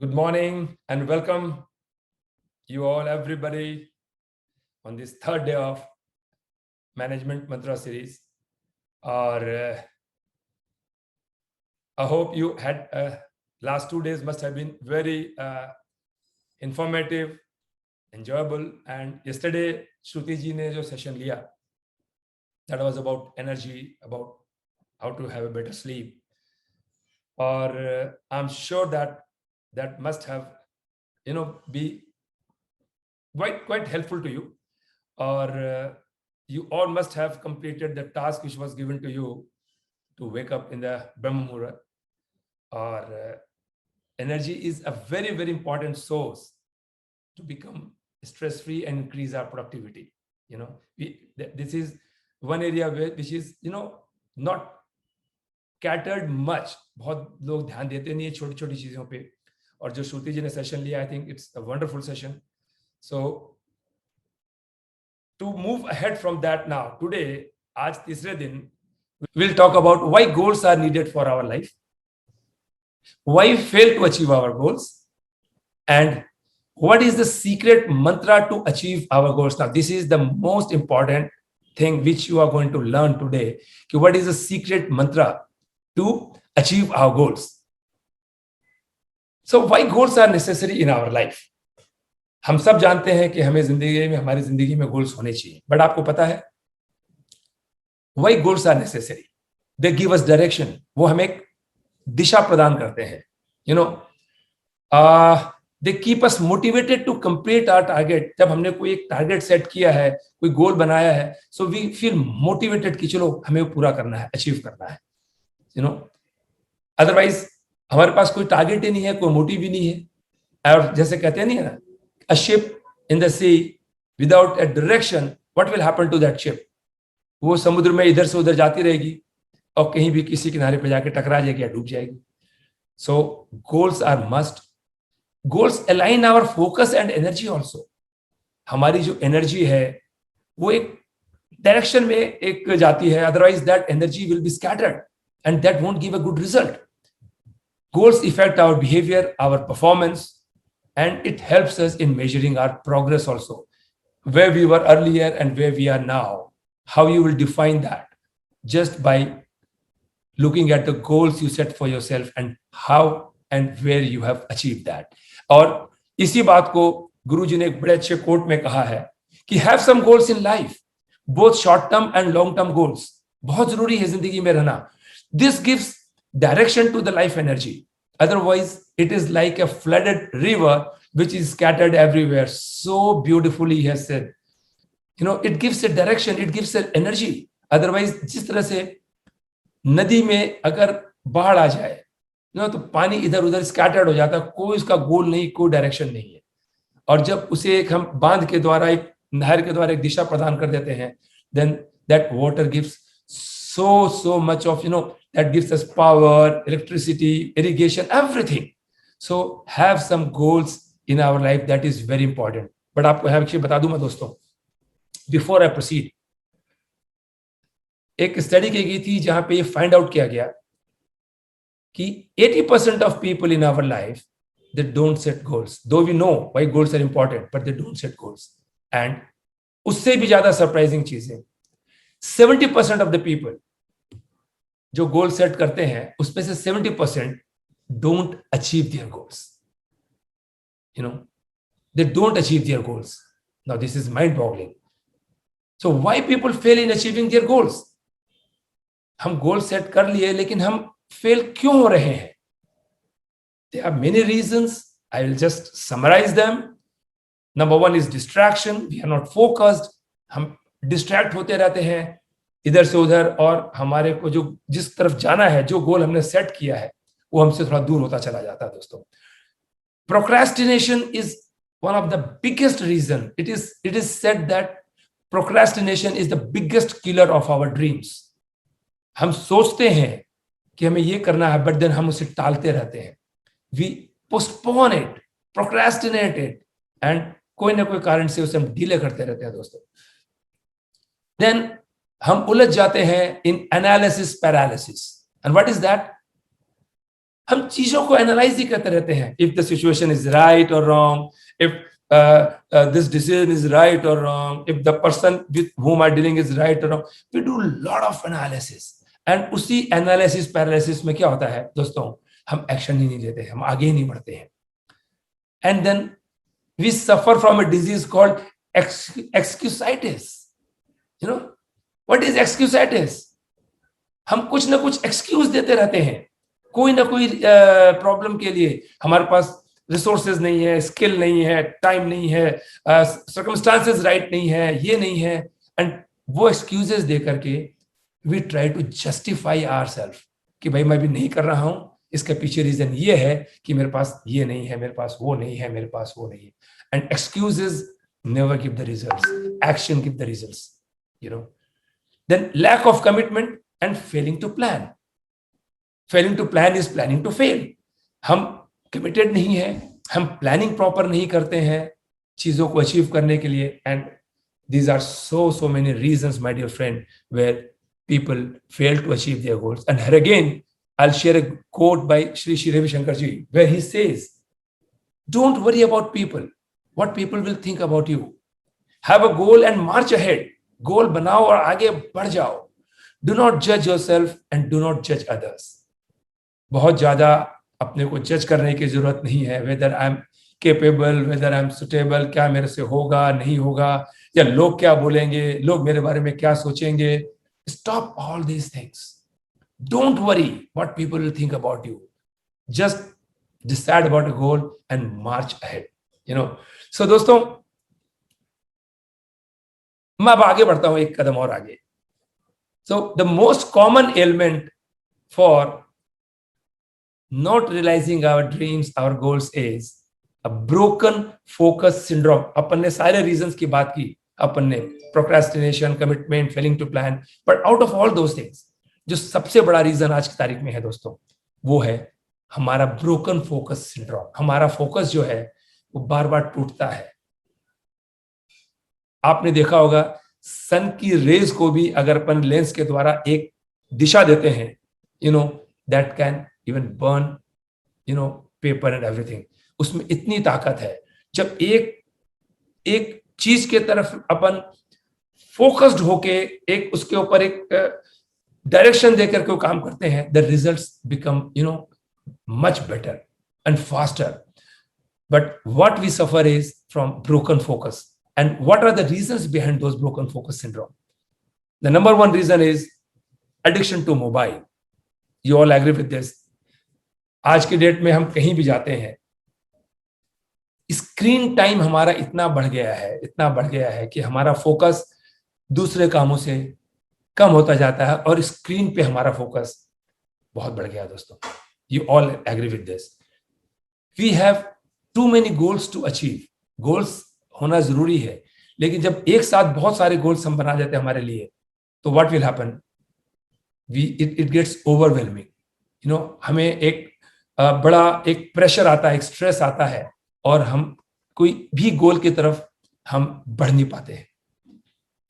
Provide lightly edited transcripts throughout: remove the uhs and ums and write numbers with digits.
Good morning and welcome you all, everybody, on this third day of Management Mantra series. Or I hope you had last 2 days must have been very informative, enjoyable. And yesterday, Shruti ji ne jo session liya, that was about energy, about how to have a better sleep. Or I'm sure that must have, be quite helpful to you. Or you all must have completed the task which was given to you to wake up in the Brahma Muhurat. Or energy is a very, very important source to become stress-free and increase our productivity. This is one area which is, not catered much. बहुत लोग ध्यान देते नहीं है छोटी छोटी चीजों पे. और जो श्रुति जी ने सेशन लिया, I think it's a wonderful session. So to move ahead from that now, today, आज तीसरे दिन, we'll talk about why goals are needed for our life, why we fail to achieve our goals, and what is the secret mantra to achieve our goals. Now, this is the most important thing which you are going to learn today. What is the secret mantra to achieve our goals? So why goals are necessary in our life? हम सब जानते हैं कि हमें हमारी जिंदगी में goals होने चाहिए, बट आपको पता है why goals are necessary? They give us direction. वो हमें एक दिशा प्रदान करते हैं. They keep us motivated to complete our target. जब हमने कोई एक टारगेट सेट किया है, कोई गोल बनाया है, so we feel motivated कि चलो हमें पूरा करना है, अचीव करना है. Otherwise हमारे पास कोई टारगेट ही नहीं है, कोई मोटिव ही नहीं है. और जैसे कहते हैं नहीं है ना, a ship in the sea without a direction, what will happen to that ship? वो समुद्र में इधर से उधर जाती रहेगी और कहीं भी किसी किनारे पे जाके टकरा जाएगी या डूब जाएगी. So goals are must. Goals align our focus and energy also. हमारी जो एनर्जी है वो एक डायरेक्शन में एक जाती है, otherwise that energy will be scattered and that won't give a good result. Goals affect our behavior, our performance, and it helps us in measuring our progress also. Where we were earlier and where we are now, how you will define that? Just by looking at the goals you set for yourself and how and where you have achieved that. और इसी बात को गुरुजी ने एक बड़े अच्छे coat में कहा है कि have some goals in life, both short term and long term goals. बहुत जरूरी है जिंदगी में रहना. This gives direction to the life energy. Otherwise, it is like a flooded river which is scattered everywhere. So beautifully he has said. It gives a direction, it gives an energy. Otherwise, जिस तरह से नदी में अगर बाढ़ आ जाए, तो पानी इधर उधर स्कैटर्ड हो जाता है, कोई उसका गोल नहीं, कोई डायरेक्शन नहीं है. और जब उसे एक हम बांध के द्वारा, एक नहर के द्वारा एक दिशा प्रदान कर देते हैं, then that water gives so much of, that gives us power, electricity, irrigation, everything. So have some goals in our life, that is very important. But आपको एक चीज बता दूं मैं दोस्तों, before I proceed, एक स्टडी की गई थी जहां पे ये फाइंड आउट किया गया कि 80% of people in our life, they don't set goals. Though we know why goals are important, but they don't set goals. And उससे भी ज्यादा सरप्राइजिंग चीज है, 70% of the people जो गोल सेट करते हैं उसमें से 70% don't achieve their goals. They don't achieve their goals. Now this is mind-boggling. So why people fail in achieving their goals? हम गोल सेट कर लिए लेकिन हम फेल क्यों हो रहे हैं? There are many reasons. I will just summarize them. Number one is distraction. We are not focused. हम distract होते रहते हैं इधर से उधर, और हमारे को जो जिस तरफ जाना है, जो गोल हमने सेट किया है, वो हमसे थोड़ा दूर होता चला जाता है दोस्तों. Procrastination is one of the biggest reason. It is said that procrastination is the biggest killer of our dreams. हम सोचते हैं कि हमें ये करना है, बट देन हम उसे टालते रहते हैं. We postpone it, procrastinate it, and कोई ना कोई कारण से उसे हम डिले करते रहते हैं दोस्तों. Then हम उलझ जाते हैं in analysis paralysis. And what is that? हम चीजों को एनालाइज ही करते रहते हैं, if the situation is right और wrong, if this decision is right or wrong, if the person with whom I'm dealing is right or wrong. We do a lot of analysis. And उसी analysis paralysis में क्या होता है दोस्तों, हम action ही नहीं लेते, हम आगे ही नहीं बढ़ते हैं. And then we suffer from a disease called excusitis. You know what is excusitis? हम कुछ ना कुछ एक्सक्यूज देते रहते हैं, कोई ना कोई प्रॉब्लम के लिए. हमारे पास रिसोर्सेज नहीं है, स्किल नहीं है, टाइम नहीं है, सर्कमस्टांसेस राइट नहीं है, ये नहीं है. एंड वो एक्सक्यूजेस दे करके we try to justify ourself कि भाई मैं भी नहीं कर रहा हूं, इसके पीछे रीजन ये है कि मेरे पास ये नहीं है, मेरे पास वो नहीं है, मेरे पास वो नहीं है. And excuses never give the results, action give the results. You know, then lack of commitment and failing to plan. Failing to plan is planning to fail. हम कमिटेड नहीं है, हम प्लानिंग प्रॉपर नहीं करते हैं चीजों को अचीव करने के लिए. And these are so many reasons, my dear friend, where people fail to achieve their goals. And here again I'll share a quote by Shri Ravi Shankar ji, where he says, don't worry about people, what people will think about you. Have a goal and march ahead. गोल बनाओ और आगे बढ़ जाओ. Do not judge yourself and do not judge others. बहुत ज्यादा अपने को जज करने की जरूरत नहीं है, whether I am capable, whether I am suitable, क्या मेरे से होगा नहीं होगा, या लोग क्या बोलेंगे, लोग मेरे बारे में क्या सोचेंगे. Stop all these things. Don't worry what people will think about you. Just decide about a goal and march ahead. You know, so दोस्तों मैं अब आगे बढ़ता हूं एक कदम और आगे. So the most common element for not realizing our dreams, our goals is a broken focus syndrome. अपन ने सारे reasons की बात की, अपन ने procrastination, commitment, failing to plan, but out of all those things, जो सबसे बड़ा रीजन आज की तारीख में है दोस्तों, वो है हमारा broken focus syndrome. हमारा फोकस जो है वो बार बार टूटता है. आपने देखा होगा सन की रेज को भी अगर अपन लेंस के द्वारा एक दिशा देते हैं, you know, that can even burn, you know, paper and everything. उसमें इतनी ताकत है. जब एक चीज के तरफ अपन फोकस्ड होके एक उसके ऊपर एक डायरेक्शन देकर के काम करते हैं, the results become, you know, much better and faster. But what we suffer is from broken focus. And what are the reasons behind those broken focus syndrome? The number one reason is addiction to mobile. You all agree with this? आज की date में हम कहीं भी जाते हैं, screen time हमारा इतना बढ़ गया है कि हमारा फोकस दूसरे कामों से कम होता जाता है और स्क्रीन पे हमारा फोकस बहुत बढ़ गया दोस्तों. You all agree with this? We have too many goals to achieve. Goals होना जरूरी है, लेकिन जब एक साथ बहुत सारे गोल्स हम बना देते हैं हमारे लिए, तो what will happen? It gets overwhelming. You know, हमें एक बड़ा एक प्रेशर आता है, एक स्ट्रेस आता है, और हम कोई भी गोल की तरफ हम बढ़ नहीं पाते हैं.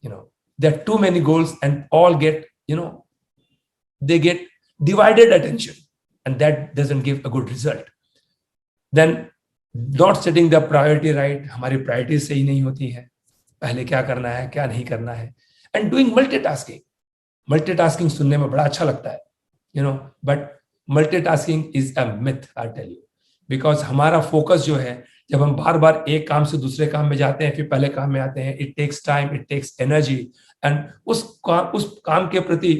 You know, there are too many goals and all get, you know, they get divided attention and that doesn't give a good result. Then not setting the priority right. हमारी प्रायोरिटी सही नहीं होती है, पहले क्या करना है क्या नहीं करना है. And doing multitasking. मल्टीटास्किंग सुनने में बड़ा अच्छा लगता है, you know, but multitasking is a myth, I tell you. Because हमारा फोकस जो है, जब हम बार बार एक काम से दूसरे काम में जाते हैं, फिर पहले काम में आते हैं, it takes time, it takes energy, and उस काम के प्रति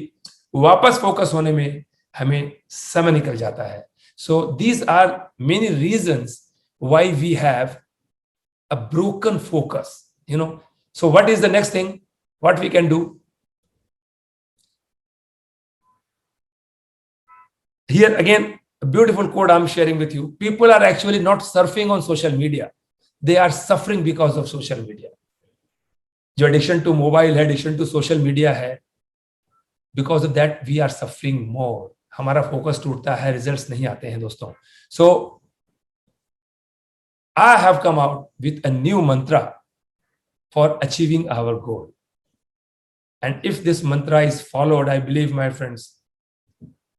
वापस फोकस होने में हमें समय निकल जाता है. So these are many reasons why we have a broken focus, you know. So what is the next thing what we can do? Here again, a beautiful quote I'm sharing with you. People are actually not surfing on social media. They are suffering because of social media. जो addiction to mobile है, addiction to social media है, because of that we are suffering more. हमारा focus टूटता है, results नहीं आते हैं दोस्तों. So I have come out with a new mantra for achieving our goal. And if this mantra is followed, I believe my friends,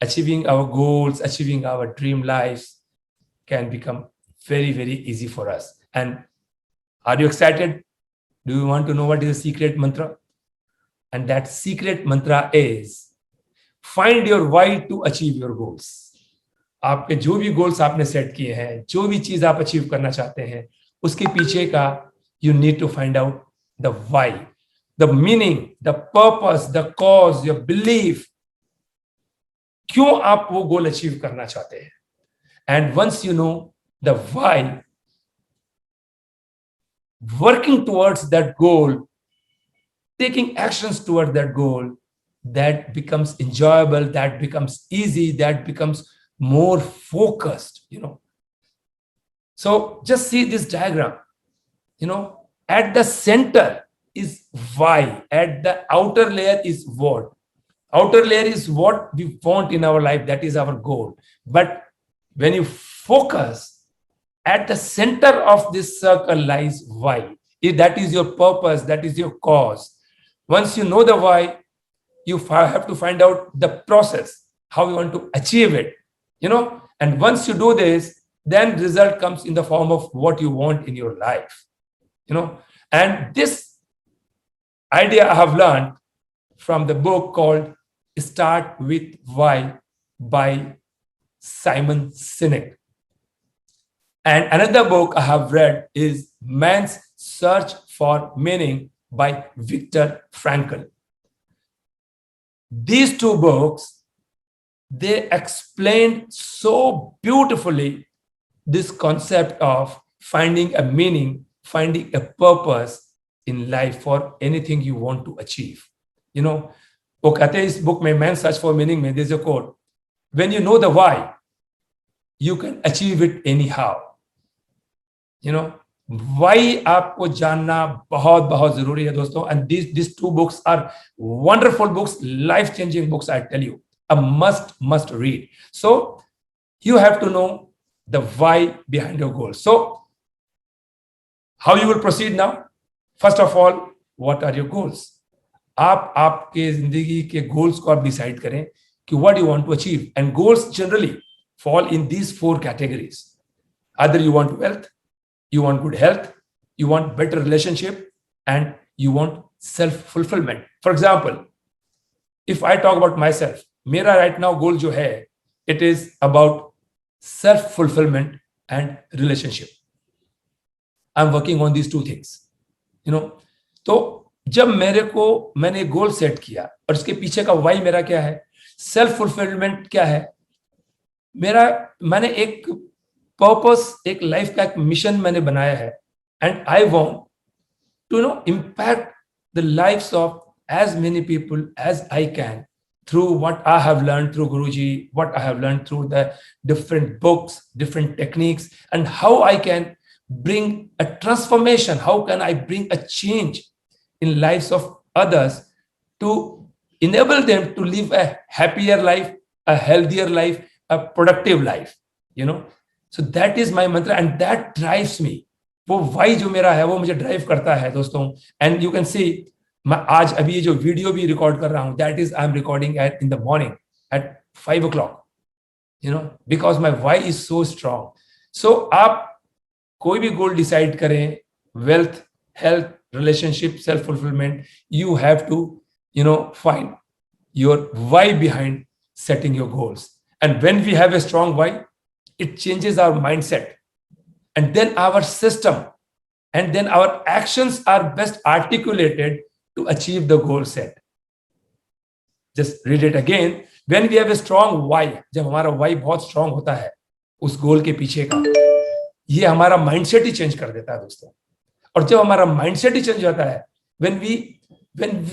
achieving our goals, achieving our dream lives can become very, very easy for us. And are you excited? Do you want to know what is the secret mantra? And that secret mantra is find your why to achieve your goals. आपके जो भी goals आपने set किए हैं, जो भी चीज आप अचीव करना चाहते हैं, उसके पीछे का you need to find out the why, the meaning, the purpose, the cause, your belief, क्यों आप वो गोल अचीव करना चाहते हैं. And once you know the why, working towards that goal, taking actions towards that goal, that becomes enjoyable, that becomes easy, that becomes more focused, So just see this diagram, at the center is why, at the outer layer is what. Outer layer is what we want in our life, that is our goal. But when you focus, at the center of this circle lies why. If that is your purpose, that is your cause. Once you know the why, you have to find out the process, how you want to achieve it, and once you do this, then result comes in the form of what you want in your life, and this idea I have learned from the book called Start with Why by Simon Sinek. And another book I have read is Man's Search for Meaning by Viktor Frankl. These two books, they explained so beautifully this concept of finding a meaning, finding a purpose in life for anything you want to achieve. वो कहते हैं इस book में, man search for meaning में, there's a quote, when you know the why, you can achieve it anyhow. Why आपको जानना बहुत बहुत जरूरी है दोस्तों. And these two books are wonderful books, life changing books, I tell you, a must read. So you have to know the why behind your goals. So how you will proceed now? First of all, what are your goals? आप आपके जिंदगी के goals को आप decide करें कि what you want to achieve. And goals generally fall in these 4 categories. Either you want wealth, you want good health, you want better relationship, and you want self-fulfillment. For example, if I talk about myself, मेरा right now goal जो है, it is about self-fulfillment and relationship. I'm working on these 2 things. तो जब मैंने goal set किया और इसके पीछे का वाई मेरा क्या है, सेल्फ फुलफिलमेंट क्या है, मैंने एक पर्पस, एक लाइफ का एक मिशन मैंने बनाया है. And I want to impact the lives of as many people as I can through what I have learned through Guruji, what I have learned through the different books, different techniques, and how I can bring a transformation, how can I bring a change in lives of others to enable them to live a happier life, a healthier life, a productive life, So that is my mantra and that drives me. वो why जो मेरा है वो मुझे drive करता है दोस्तों. And you can see, मैं आज अभी ये जो वीडियो भी रिकॉर्ड कर रहा हूं, that is I am recording in the morning at 5 o'clock, because my why is so strong. So आप कोई भी गोल डिसाइड करें, wealth, health, relationship, self-fulfillment, you have to, find your why behind setting your goals. And when we have a strong why, it changes our mindset. And then our system, and then our actions are best articulated to achieve the goal set. Just read it again. When we have a strong why, जब हमारा why बहुत strong होता है उस गोल के पीछे का, ये हमारा माइंडसेट ही चेंज कर देता है दोस्तों. और जब हमारा माइंडसेट ही चेंज होता है, when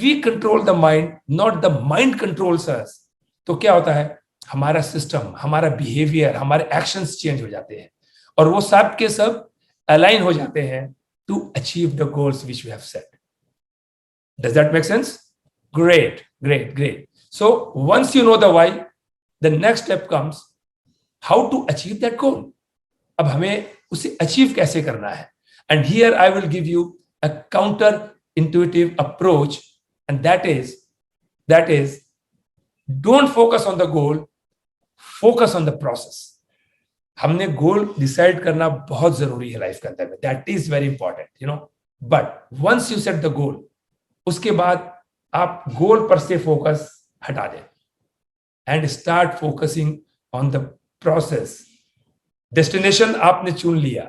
we control the mind, not the mind controls us, तो क्या होता है, हमारा सिस्टम, हमारा बिहेवियर, हमारे एक्शंस चेंज हो जाते हैं और वो सब के सब अलाइन हो जाते हैं to achieve the goals which we have set. Does that make sense? Great. So once you know the why, the next step comes how to achieve that goal. अब हमें उसे achieve कैसे करना है? And here I will give you a counter-intuitive approach, and that is don't focus on the goal, focus on the process. हमने goal decide करना बहुत जरूरी है लाइफ के अंदर में, that is very important, you know. But once you set the goal, उसके बाद आप गोल पर से फोकस हटा दें and start focusing on the process. Destination आपने चुन लिया,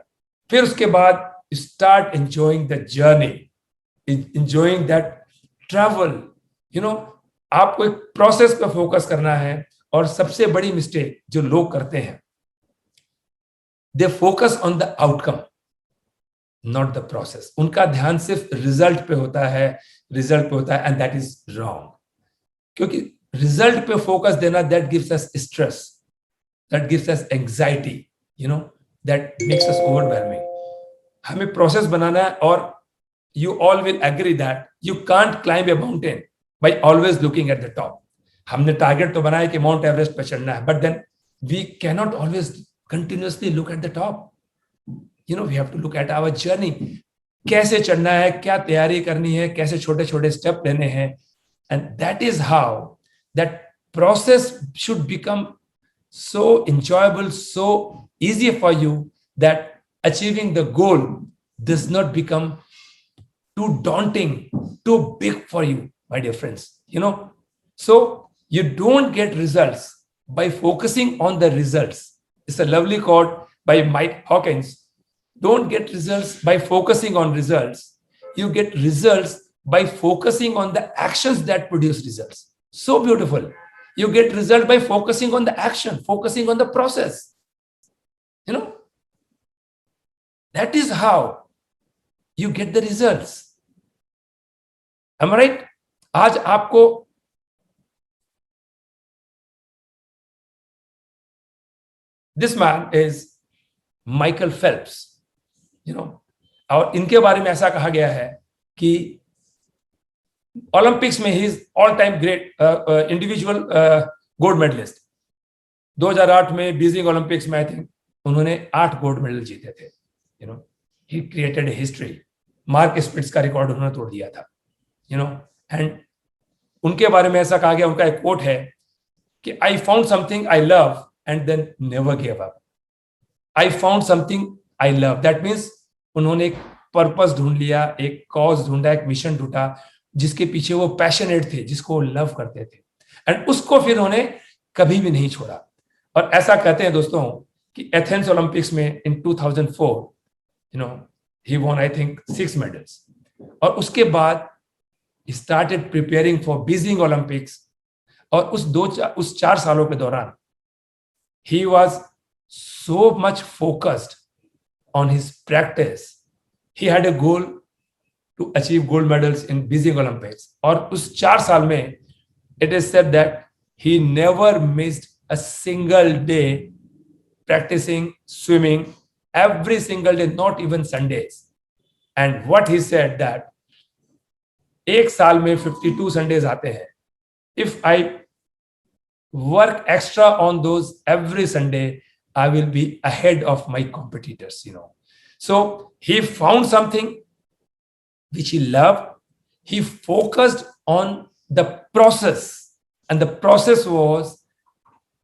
फिर उसके बाद start enjoying the journey, enjoying that travel. You know, आपको एक प्रोसेस पे फोकस करना है. और सबसे बड़ी मिस्टेक जो लोग करते हैं, they focus on the outcome, not the process. उनका ध्यान सिर्फ रिजल्ट पे होता है, रिजल्ट पे होता है, एंड दैट इज रॉन्ग. क्योंकि रिजल्ट पे फोकस देना, that gives us stress, that gives us anxiety, you know, that makes us overwhelming. हमें प्रोसेस बनाना है. और you all will agree that you can't climb a mountain by always looking at the top. हमने target तो बनाया कि mount Everest पर चढ़ना है, but then we cannot always continuously look at the top. You know, we have to look at our journey. कैसे चढ़ना है, क्या तैयारी करनी है, कैसे छोटे छोटे स्टेप लेने हैं. And that is how that process should become so enjoyable, so easy for you, that achieving the goal does not become too daunting, too big for you, my dear friends. You know, so you don't get results by focusing on the results. It's a lovely quote by Mike Hawkins. Don't get results by focusing on results. You get results by focusing on the actions that produce results. So beautiful. You get result by focusing on the action, focusing on the process. You know, that is how you get the results. Am I right? आज आपको this man is Michael Phelps, you know, और इनके बारे में ऐसा कहा गया है कि ओलंपिक्स में he is all time great individual gold medalist. 2008 में बीजिंग ओलंपिक्स में आई थिंक उन्होंने 8 गोल्ड मेडल जीते थे. You know, he created a history. Mark Spitz का रिकॉर्ड उन्होंने तोड़ दिया था. यू नो, एंड उनके बारे में ऐसा कहा गया, उनका एक कोट है कि I found something I love and then never give up. I found something I love, that means उन्होंने एक पर्पस ढूंढ लिया, एक कॉज ढूंढा, एक मिशन ढूंढा जिसके पीछे वो पैशनेट थे, जिसको वो लव करते थे, एंड उसको फिर उन्होंने कभी भी नहीं छोड़ा. और ऐसा कहते हैं दोस्तों कि एथेंस ओलंपिक्स में in 2004, you know, he won I think 6 medals. और उसके बाद he started preparing for Beijing Olympics. और उस 4 सालों के दौरान he was so much focused on his practice. He had a goal to achieve gold medals in Beijing Olympics. और उस 4 साल में it is said that he never missed a single day practicing swimming, every single day, not even Sundays. And what he said that एक साल में 52 Sundays आते हैं. If I work extra on those every Sunday, I will be ahead of my competitors. You know, so he found something which he loved. He focused on the process, and the process was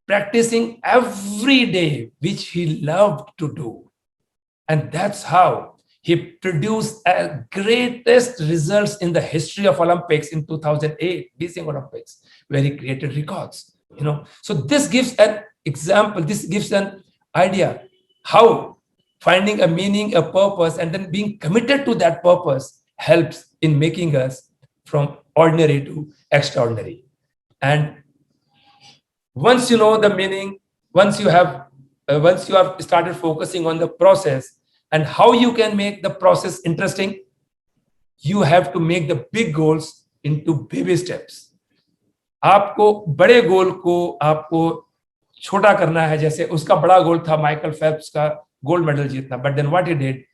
practicing every day, which he loved to do. And that's how he produced a greatest results in the history of Olympics in 2008 Beijing Olympics, where he created records. You know, so this gives an example, this gives an idea how finding a meaning, a purpose, and then being committed to that purpose helps in making us from ordinary to extraordinary. And once you know the meaning, once you have started focusing on the process and how you can make the process interesting, you have to make the big goals into baby steps. आपको बड़े गोल को आपको छोटा करना है. जैसे उसका बड़ा गोल था माइकल फेल्प्स का गोल्ड मेडल जीतना, but then what he did,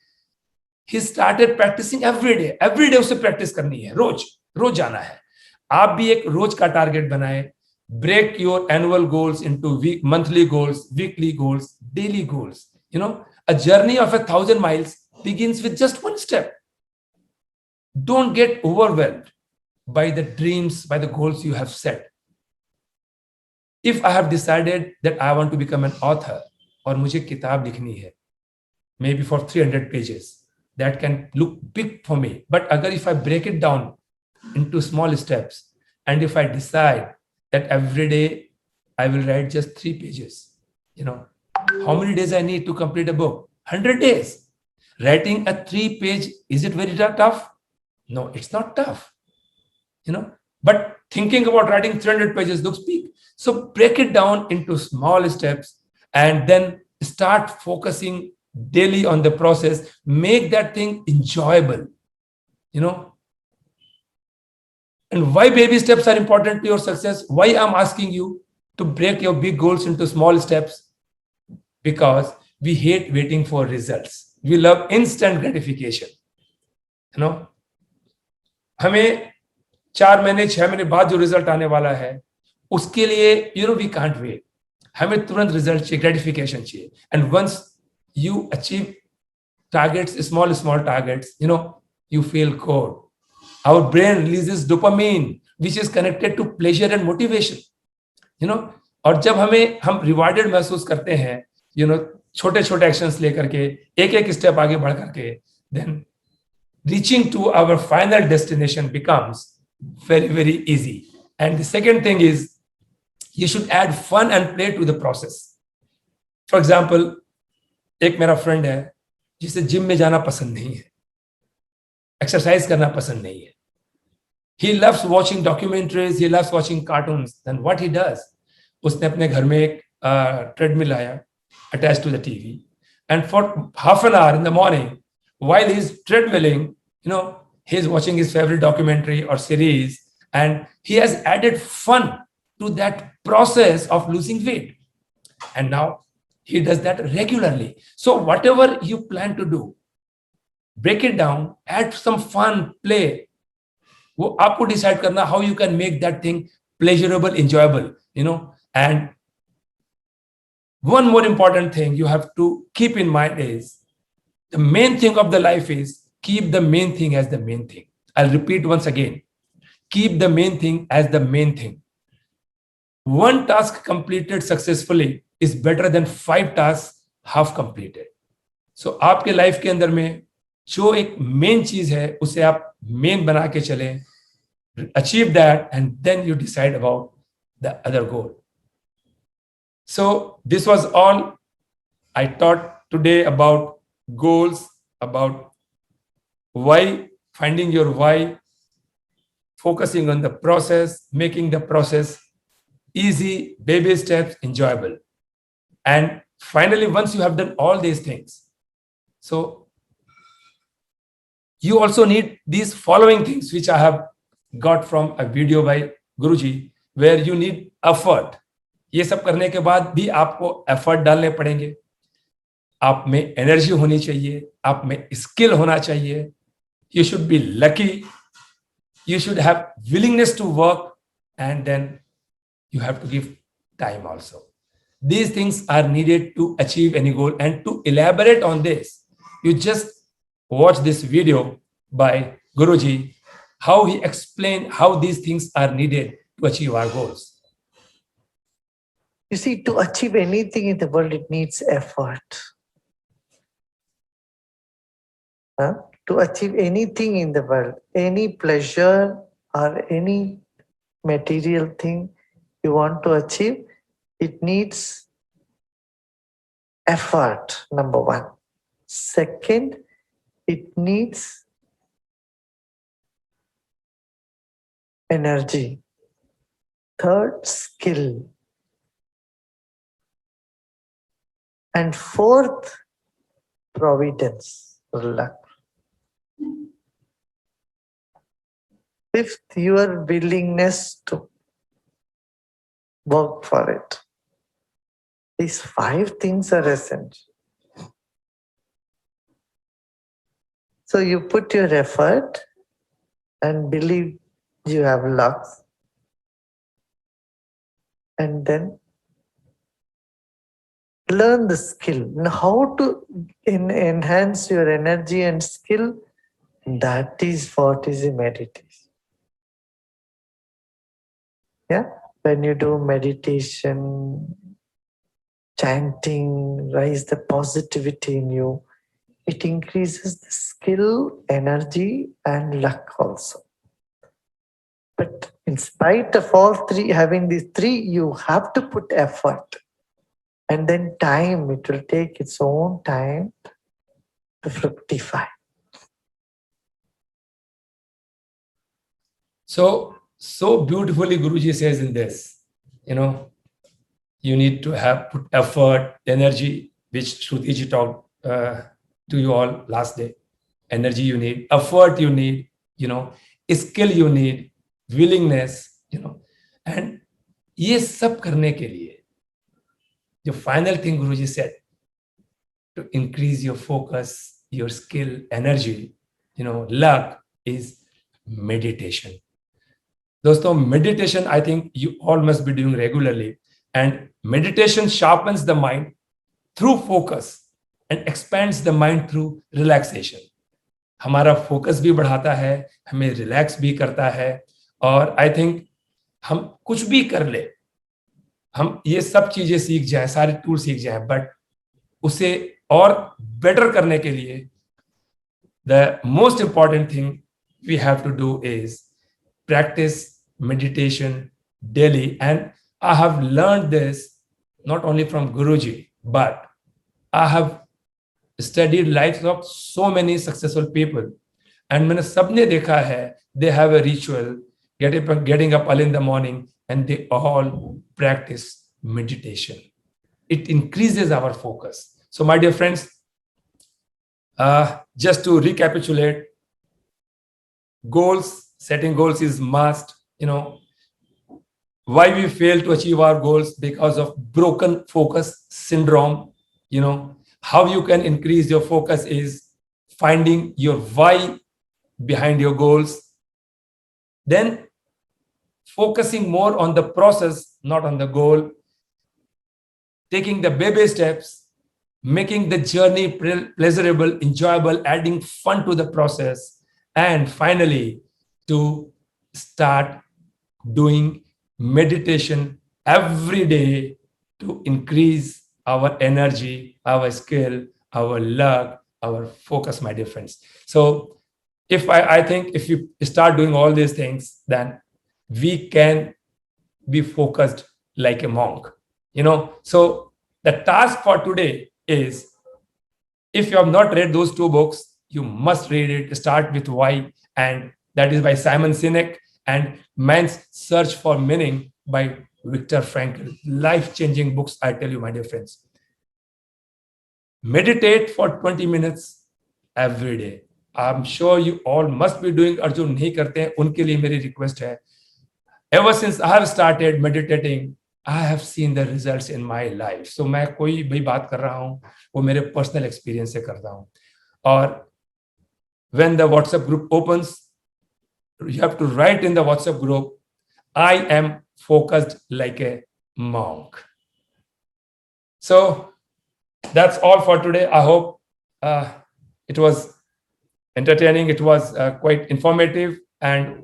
he started practicing every day उसे प्रैक्टिस करनी है, रोज जाना है. आप भी एक रोज का टारगेट बनाए. Break your annual goals into monthly goals, weekly goals, daily goals. You know, a journey of 1,000 miles begins with just one step. Don't get overwhelmed by the dreams, by the goals you have set. if I have decided that I want to become an author, और मुझे किताब लिखनी है, maybe for 300 pages, that can look big for me. But agar if I break it down into small steps, and if I decide that every day I will write just 3 pages, how many days I need to complete a book? 100 days. Writing a 3-page, is it very tough? No, it's not tough. But thinking about writing 300 pages looks big. So break it down into small steps and then start focusing daily on the process. Make that thing enjoyable. And why baby steps are important to your success? Why I'm asking you to break your big goals into small steps? Because we hate waiting for results. We love instant gratification. हमें 4 महीने 6 महीने बाद जो result आने वाला है उसके लिए वी कांट वेट. हमें तुरंत रिजल्ट चाहिए, ग्रेटिफिकेशन चाहिए. And once you achieve targets, small targets, you feel good. Our brain releases dopamine, which is connected to pleasure and motivation. और जब हम रिवार्डेड महसूस करते हैं, छोटे छोटे एक्शंस लेकर के एक स्टेप आगे बढ़ करके, then reaching to our final destination becomes very, very easy. And the second thing is, you should add fun and play to the process. For example, एक मेरा फ्रेंड है जिसे जिम में जाना पसंद नहीं है, एक्सरसाइज करना पसंद नहीं है. He loves watching documentaries, he loves watching cartoons. Then what he does, उसने अपने घर में एक ट्रेडमिल लाया attached to the TV, and for half an hour in the morning, while he's treadmilling, he's watching his favorite documentary or series, and he has added fun to that process of losing weight. And now he does that regularly. So whatever you plan to do, break it down, add some fun, play. वो आपको decide करना how you can make that thing pleasurable, enjoyable, And one more important thing you have to keep in mind is, the main thing of the life is keep the main thing as the main thing. I'll repeat once again. Keep the main thing as the main thing. One task completed successfully is better than 5 tasks half completed. So आपके life के अंदर में जो एक main चीज है उसे आप मेन बना के चले, achieve that, and then you decide about the other goal. So this was all I taught today about goals, about why, finding your why, focusing on the process, making the process easy, baby steps, enjoyable. And finally, once you have done all these things, so you also need these following things, which I have got from a video by Guruji, where you need effort. ये सब करने के बाद भी आपको effort डालने पड़ेंगे. आप में एनर्जी होनी चाहिए, आप में स्किल होना चाहिए. You should be lucky. You should have willingness to work, and then you have to give time also. These things are needed to achieve any goal. And to elaborate on this, you just watch this video by Guruji, how he explained how these things are needed to achieve our goals. You see, to achieve anything in the world, it needs effort. To achieve anything in the world, any pleasure or any material thing you want to achieve, it needs effort, number one. Second, it needs energy. Third, skill. And fourth, providence, luck. Fifth, your willingness to work for it. These 5 things are essential. So you put your effort and believe you have luck. And then learn the skill. How to enhance your energy and skill, that is what is a meditation. Yeah? when you do meditation, chanting, raise the positivity in you, it increases the skill, energy, and luck also. But in spite of all three, having these three, you have to put effort. And then time, it will take its own time to fructify. So beautifully Guruji says in this, you need to have put effort, energy, which Shrutiji talked to you all last day. Energy you need, effort you need, skill you need, willingness, and ये सब करने के लिए the final thing Guruji said, to increase your focus, your skill, energy, luck, is meditation. दोस्तों, meditation, I think you all must be doing regularly. And meditation sharpens the mind through focus and expands the mind through relaxation. हमारा focus भी बढ़ाता है, हमें relax भी करता है, और आई थिंक हम कुछ भी कर ले, हम ये सब चीजें सीख जाए, सारे टूल सीख जाए, बट उसे और बेटर करने के लिए the most important thing we have to do is practice meditation daily. And I have learned this not only from Guruji, but I have studied lives of so many successful people. And मैंने सबने देखा है, they have a ritual, getting up early in the morning, and they all practice meditation. It increases our focus. So my dear friends, just to recapitulate, setting goals is must. Why we fail to achieve our goals? Because of broken focus syndrome. How you can increase your focus is finding your why behind your goals, then focusing more on the process, not on the goal, taking the baby steps, making the journey pleasurable, enjoyable, adding fun to the process, and finally to start doing meditation every day to increase our energy, our skill, our luck, our focus, my dear friends. So I think if you start doing all these things, then we can be focused like a monk. So the task for today is, if you have not read those two books, you must read it. Start with Why, and that is by Simon Sinek, and Man's Search for Meaning by Viktor Frankl. Life-changing books, I tell you, my dear friends. Meditate for 20 minutes every day. I'm sure you all must be doing, और जो नहीं करते हैं उनके लिए मेरी request है, ever since I have started meditating, I have seen the results in my life. So मैं कोई भी बात कर रहा हूँ वो मेरे पर्सनल एक्सपीरियंस से करता हूँ. और when the WhatsApp group opens, you have to write in the WhatsApp group, I am focused like a monk. So that's all for today. I hope it was entertaining. It was quite informative. And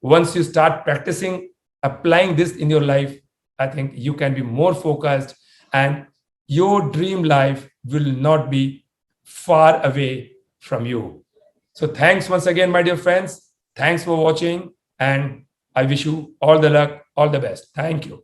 once you start practicing, applying this in your life, I think you can be more focused, and your dream life will not be far away from you. So thanks once again, my dear friends. Thanks for watching, and I wish you all the luck, all the best. Thank you.